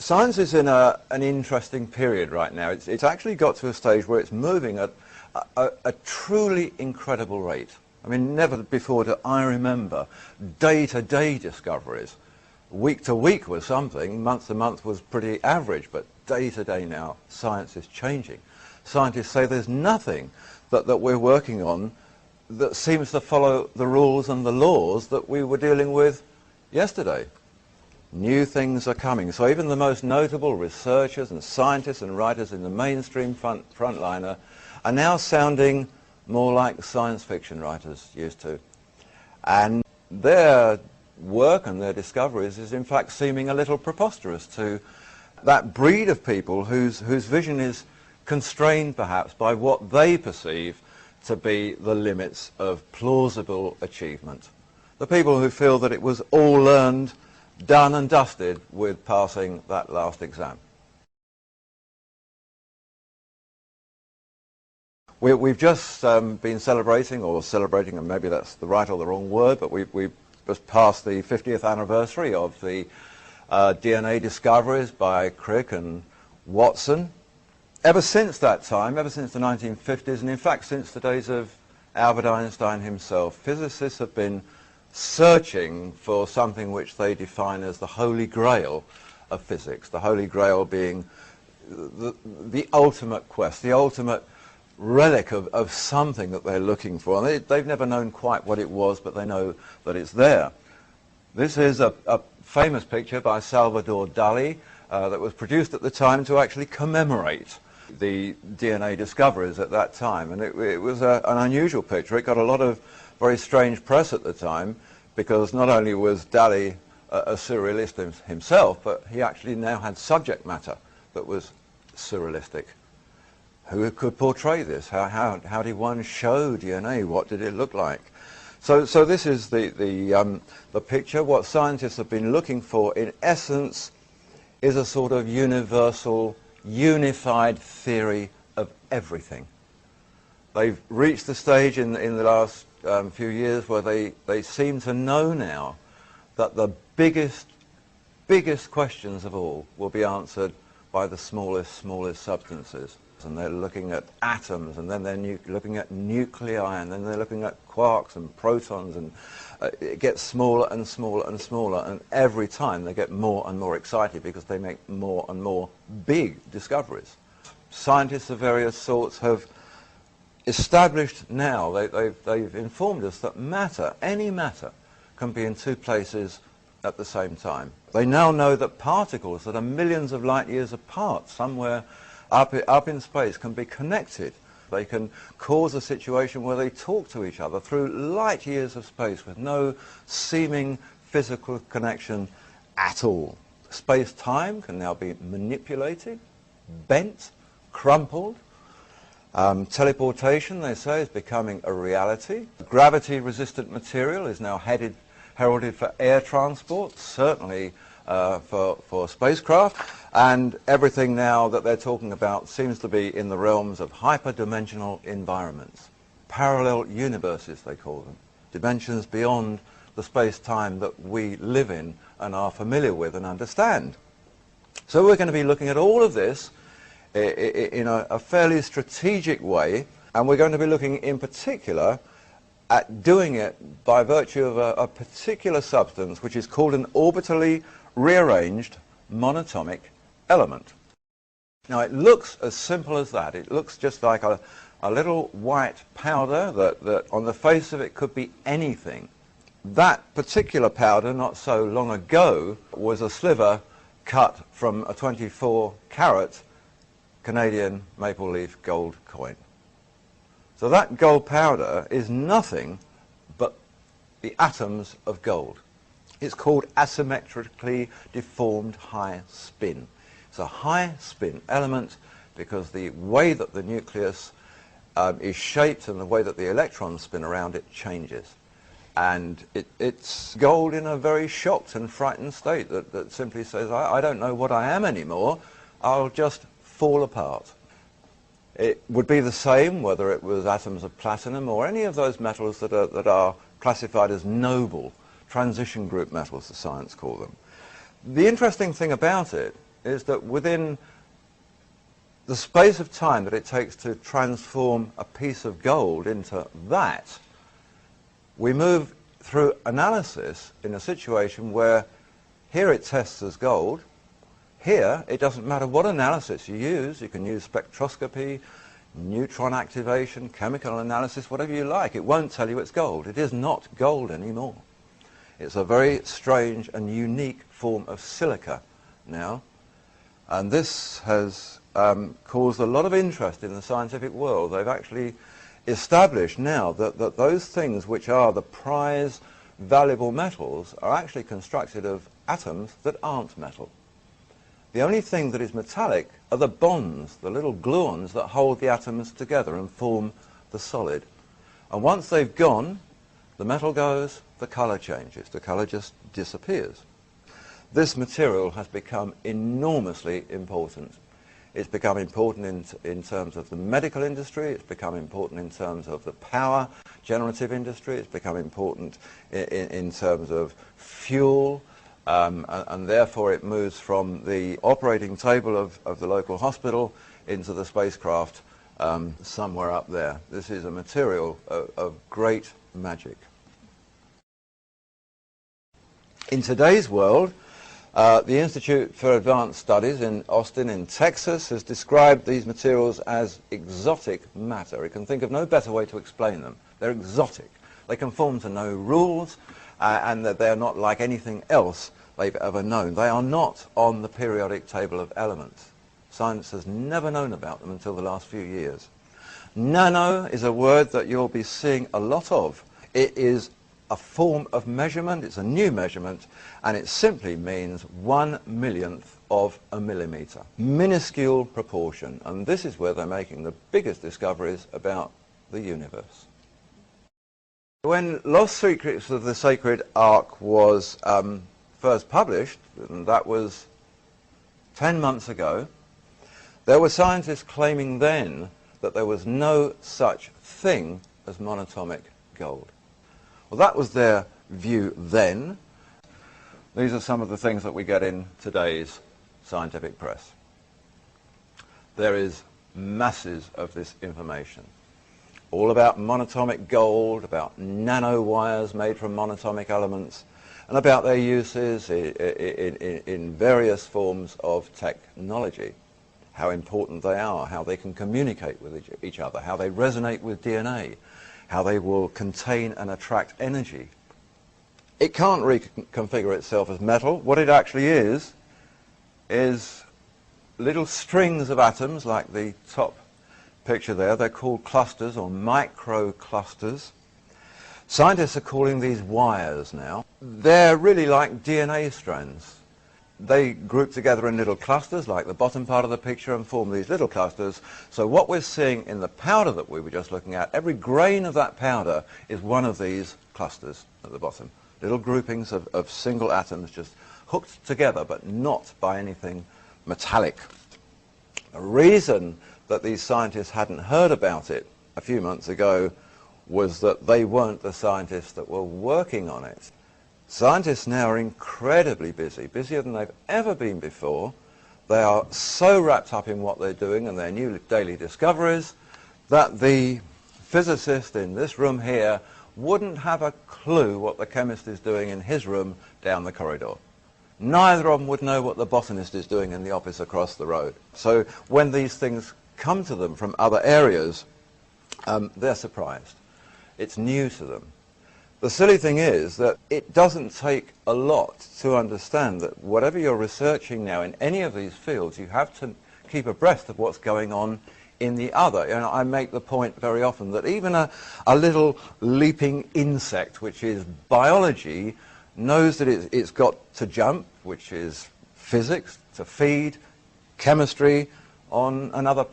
Science is in an interesting period right now. It's actually got to a stage where it's moving at a truly incredible rate. I mean, never before do I remember day-to-day discoveries. Week to week was something, month to month was pretty average, but day-to-day now, science is changing. Scientists say there's nothing that we're working on that seems to follow the rules and the laws that we were dealing with yesterday. New things are coming. So even the most notable researchers and scientists and writers in the mainstream frontliner are now sounding more like science fiction writers used to. And their work and their discoveries is in fact seeming a little preposterous to that breed of people whose vision is constrained perhaps by what they perceive to be the limits of plausible achievement. The people who feel that it was all learned, done and dusted with passing that last exam. We've just been celebrating, and maybe that's the right or the wrong word, but we've just passed the 50th anniversary of the DNA discoveries by Crick and Watson. Ever since that time, ever since the 1950s, and in fact since the days of Albert Einstein himself, physicists have been searching for something which they define as the holy grail of physics, the holy grail being the ultimate quest, the ultimate relic of something that they're looking for. And they've never known quite what it was, but they know that it's there. This is a famous picture by Salvador Dali that was produced at the time to actually commemorate the DNA discoveries at that time. And it was an unusual picture. It got a lot of very strange press at the time, because not only was Dali a surrealist himself, but he actually now had subject matter that was surrealistic. Who could portray this? How did one show DNA? What did it look like? So this is the picture. What scientists have been looking for, in essence, is a sort of universal, unified theory of everything. They've reached the stage in the last few years where they seem to know now that the biggest questions of all will be answered by the smallest substances. And they're looking at atoms, and then they're looking at nuclei, and then they're looking at quarks and protons, and it gets smaller and smaller and smaller, and every time they get more and more excited because they make more and more big discoveries. Scientists of various sorts have established now, they've informed us that matter, any matter, can be in two places at the same time. They now know that particles that are millions of light years apart, somewhere up in space, can be connected. They can cause a situation where they talk to each other through light years of space with no seeming physical connection at all. Space-time can now be manipulated, bent, crumpled. Teleportation, they say, is becoming a reality. Gravity-resistant material is now heralded for air transport, certainly for spacecraft, and everything now that they're talking about seems to be in the realms of hyperdimensional environments. Parallel universes, they call them. Dimensions beyond the space-time that we live in and are familiar with and understand. So we're going to be looking at all of this in a fairly strategic way, and we're going to be looking in particular at doing it by virtue of a particular substance which is called an orbitally rearranged monatomic element. Now it looks as simple as that. It looks just like a little white powder that on the face of it could be anything. That particular powder, not so long ago, was a sliver cut from a 24-carat Canadian maple leaf gold coin. So that gold powder is nothing but the atoms of gold. It's called asymmetrically deformed high spin. It's a high spin element because the way that the nucleus is shaped and the way that the electrons spin around it changes. And it's gold in a very shocked and frightened state that simply says, I don't know what I am anymore, I'll just fall apart. It would be the same whether it was atoms of platinum or any of those metals that are classified as noble, transition group metals, the science call them. The interesting thing about it is that within the space of time that it takes to transform a piece of gold into that, we move through analysis in a situation where here it tests as gold. Here, it doesn't matter what analysis you use. You can use spectroscopy, neutron activation, chemical analysis, whatever you like. It won't tell you it's gold. It is not gold anymore. It's a very strange and unique form of silica now. And this has caused a lot of interest in the scientific world. They've actually established now that those things which are the prize valuable metals are actually constructed of atoms that aren't metal. The only thing that is metallic are the bonds, the little gluons that hold the atoms together and form the solid. And once they've gone, the metal goes, the colour changes, the colour just disappears. This material has become enormously important. It's become important in terms of the medical industry, it's become important in terms of the power generative industry, it's become important in terms of fuel, and therefore it moves from the operating table of the local hospital into the spacecraft somewhere up there. This is a material of great magic. In today's world, the Institute for Advanced Studies in Austin in Texas has described these materials as exotic matter. It can think of no better way to explain them. They're exotic. They conform to no rules, and that they're not like anything else they've ever known. They are not on the periodic table of elements. Science has never known about them until the last few years. Nano is a word that you'll be seeing a lot of. It is a form of measurement, it's a new measurement, and it simply means 1/1,000,000th of a millimetre. Minuscule proportion, and this is where they're making the biggest discoveries about the universe. When Lost Secrets of the Sacred Ark was first published, and that was 10 months ago, there were scientists claiming then that there was no such thing as monatomic gold. Well, that was their view then. These are some of the things that we get in today's scientific press. There is masses of this information, all about monatomic gold, about nanowires made from monatomic elements, and about their uses in various forms of technology, how important they are, how they can communicate with each other, how they resonate with DNA, how they will contain and attract energy. It can't reconfigure itself as metal. What it actually is little strings of atoms, like the top picture there. They're called clusters or microclusters. Scientists are calling these wires now. They're really like DNA strands. They group together in little clusters, like the bottom part of the picture, and form these little clusters. So what we're seeing in the powder that we were just looking at, every grain of that powder is one of these clusters at the bottom. Little groupings of single atoms just hooked together, but not by anything metallic. The reason that these scientists hadn't heard about it a few months ago was that they weren't the scientists that were working on it. Scientists now are incredibly busy, busier than they've ever been before. They are so wrapped up in what they're doing and their new daily discoveries that the physicist in this room here wouldn't have a clue what the chemist is doing in his room down the corridor. Neither of them would know what the botanist is doing in the office across the road. So when these things come to them from other areas, they're surprised. It's new to them. The silly thing is that it doesn't take a lot to understand that whatever you're researching now in any of these fields, you have to keep abreast of what's going on in the other. You know, I make the point very often that even a little leaping insect, which is biology, knows that it's got to jump, which is physics, to feed, chemistry on another planet.